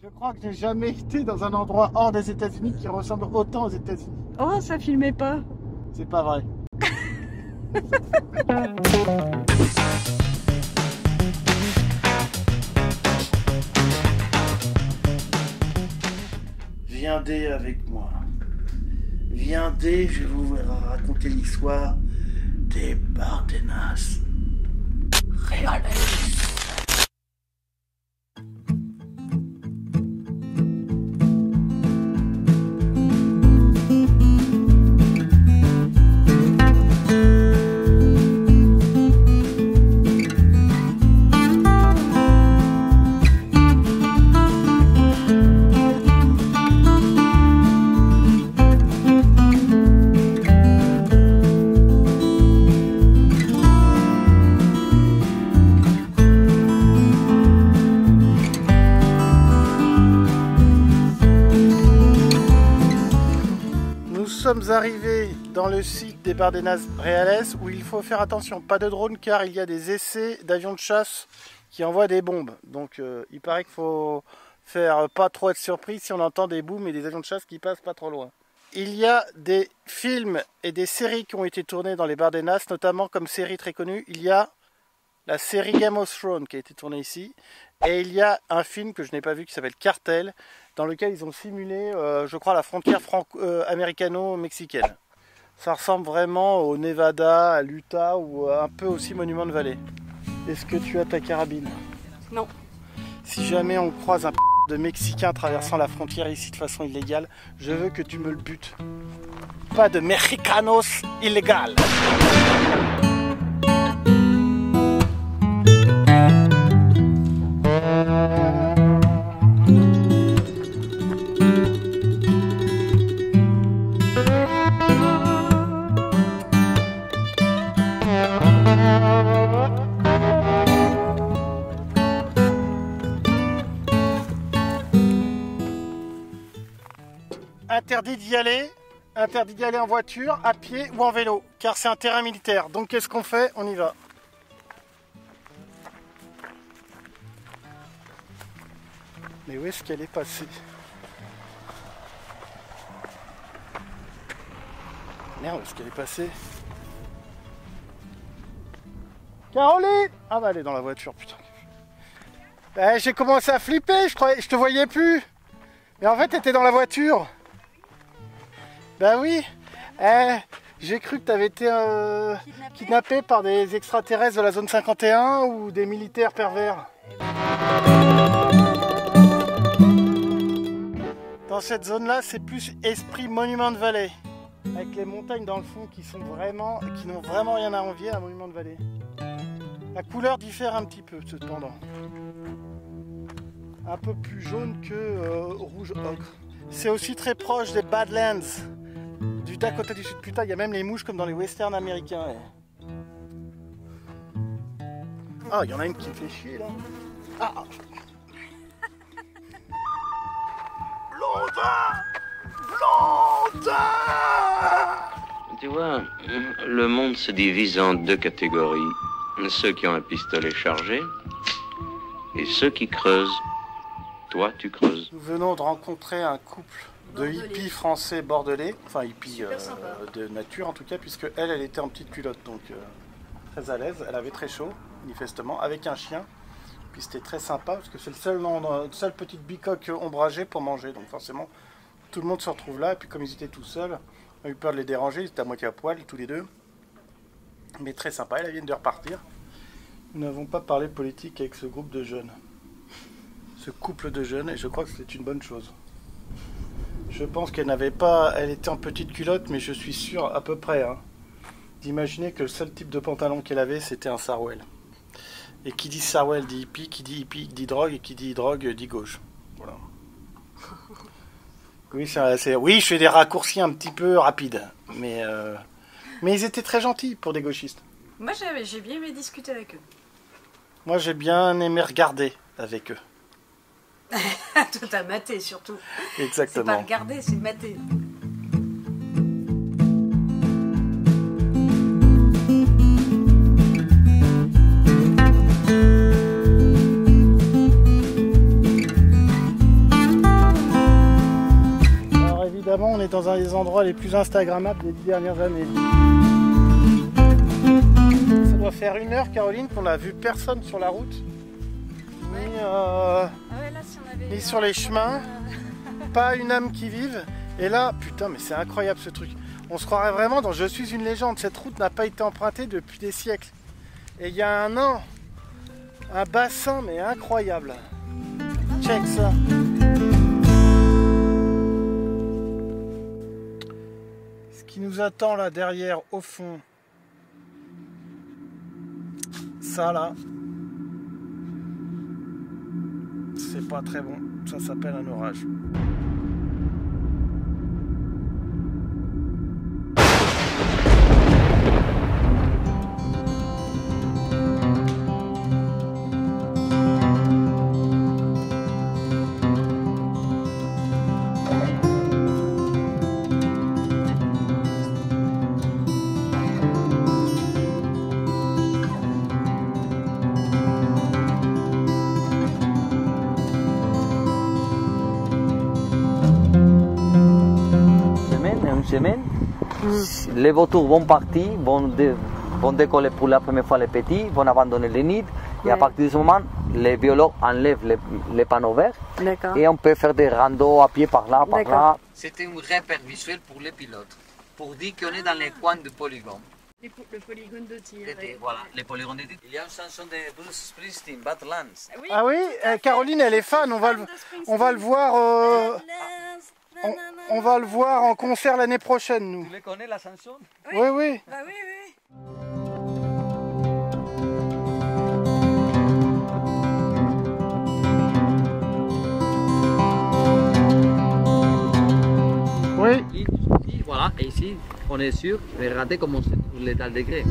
Je crois que j'ai jamais été dans un endroit hors des États-Unis qui ressemble autant aux États-Unis. Oh, ça filmait pas. C'est pas vrai. Viendez avec moi. Viendez, je vais vous raconter l'histoire des Bardenas Reales. Nous sommes arrivés dans le site des Bardenas Reales où il faut faire attention, pas de drone car il y a des essais d'avions de chasse qui envoient des bombes. Donc il paraît qu'il faut faire pas trop être surpris si on entend des booms et des avions de chasse qui passent pas trop loin. Il y a des films et des séries qui ont été tournées dans les Bardenas, notamment comme série très connue. Il y a la série Game of Thrones qui a été tournée ici. Et il y a un film que je n'ai pas vu qui s'appelle Cartel, dans lequel ils ont simulé, je crois, la frontière américano-mexicaine. Ça ressemble vraiment au Nevada, à l'Utah ou un peu aussi Monument de Vallée. Est-ce que tu as ta carabine? Non. Si jamais on croise un de Mexicain traversant la frontière ici de façon illégale, je veux que tu me le butes. Pas de Mexicanos illégal. Interdit d'y aller en voiture, à pied ou en vélo, car c'est un terrain militaire. Donc qu'est-ce qu'on fait? On y va. Mais où est-ce qu'elle est passée? Merde, où est-ce qu'elle est passée? Caroline! Ah bah elle est dans la voiture, putain. Bah, j'ai commencé à flipper, je te voyais plus. Mais en fait, t'étais dans la voiture. Bah oui, j'ai cru que tu avais été kidnappé par des extraterrestres de la zone 51 ou des militaires pervers. Dans cette zone-là, c'est plus esprit Monument de Vallée, avec les montagnes dans le fond qui n'ont vraiment rien à envier à Monument de Vallée. La couleur diffère un petit peu cependant. Un peu plus jaune que rouge ocre. C'est aussi très proche des Badlands. Du Dakota du Sud, putain, il y a même les mouches comme dans les westerns américains. Ah, il y en a une qui me fait chier là. Ah. Blondin. Tu vois, le monde se divise en deux catégories. Ceux qui ont un pistolet chargé et ceux qui creusent. Toi, tu creuses. Nous venons de rencontrer un couple de hippies français bordelais, enfin hippies de nature en tout cas, puisque elle était en petite culotte, donc très à l'aise, elle avait très chaud, manifestement, avec un chien, puis c'était très sympa, parce que c'est le seule petite bicoque ombragée pour manger, donc forcément tout le monde se retrouve là, et puis comme ils étaient tout seuls, on a eu peur de les déranger, ils étaient à moitié à poil, tous les deux, mais très sympa, elle vient de repartir. Nous n'avons pas parlé politique avec ce groupe de jeunes, ce couple de jeunes, et je crois que c'est une bonne chose. Je pense qu'elle était en petite culotte, mais je suis sûr à peu près d'imaginer que le seul type de pantalon qu'elle avait, c'était un sarouel. Et qui dit sarouel dit hippie dit drogue, et qui dit drogue dit gauche. Voilà. Oui, je fais des raccourcis un petit peu rapides, mais ils étaient très gentils pour des gauchistes. Moi, j'ai bien aimé discuter avec eux. Moi, j'ai bien aimé regarder avec eux. Toi, t'as maté surtout. Exactement. C'est pas regarder, c'est mater. Vraiment, on est dans un des endroits les plus instagrammables des 10 dernières années. Ça doit faire 1 heure, Caroline, qu'on n'a vu personne sur la route. Ni sur les chemins. Pas une âme qui vive. Et là, putain, mais c'est incroyable ce truc. On se croirait vraiment dans Je suis une légende. Cette route n'a pas été empruntée depuis des siècles. Et il y a un an, un bassin, mais incroyable. Check ça. Ce qui nous attend là derrière, au fond, ça là, c'est pas très bon. Ça s'appelle un orage. Semaine. Les vautours vont partir, vont décoller pour la première fois les petits, vont abandonner les nids et à partir de ce moment, les biologues enlèvent les panneaux verts et on peut faire des randos à pied par là, par là. C'était un repère visuel pour les pilotes, pour dire qu'on est dans les coins du polygone. Le polygone de tir. Voilà, les polygones de tir. Il y a une chanson de Bruce Springsteen, Badlands. Ah oui, Caroline, elle est fan, on va le voir... On va le voir en concert l'année prochaine, nous. Tu les connais, la chanson? Oui, oui. Bah oui, oui. Oui. Ici, voilà, et ici, on est sûr, regardez comment c'est l'état de degré.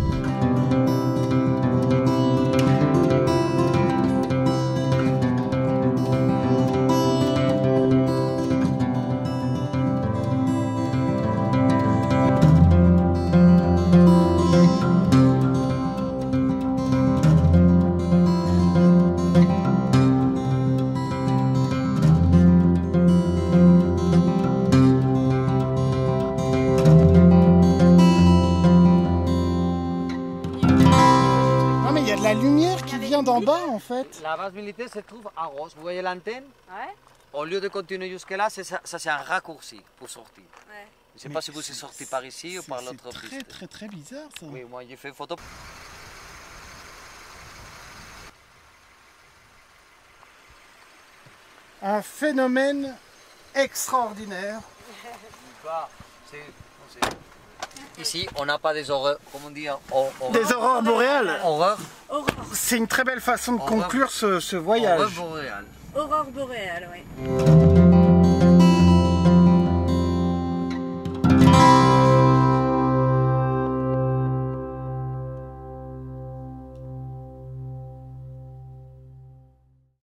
La lumière qui vient d'en bas en fait. La base militaire se trouve à Ross. Vous voyez l'antenne? Ouais. Au lieu de continuer jusque-là, ça c'est un raccourci pour sortir. Ouais. Je ne sais pas si vous êtes sorti par ici ou par l'autre piste. C'est très bizarre ça. Oui, moi j'ai fait une photo. Un phénomène extraordinaire. Ici, on n'a pas des horreurs, comment dire, des aurores boréales. Horreur. C'est une très belle façon de conclure ce voyage. Aurore boréale. Aurore boréale, oui.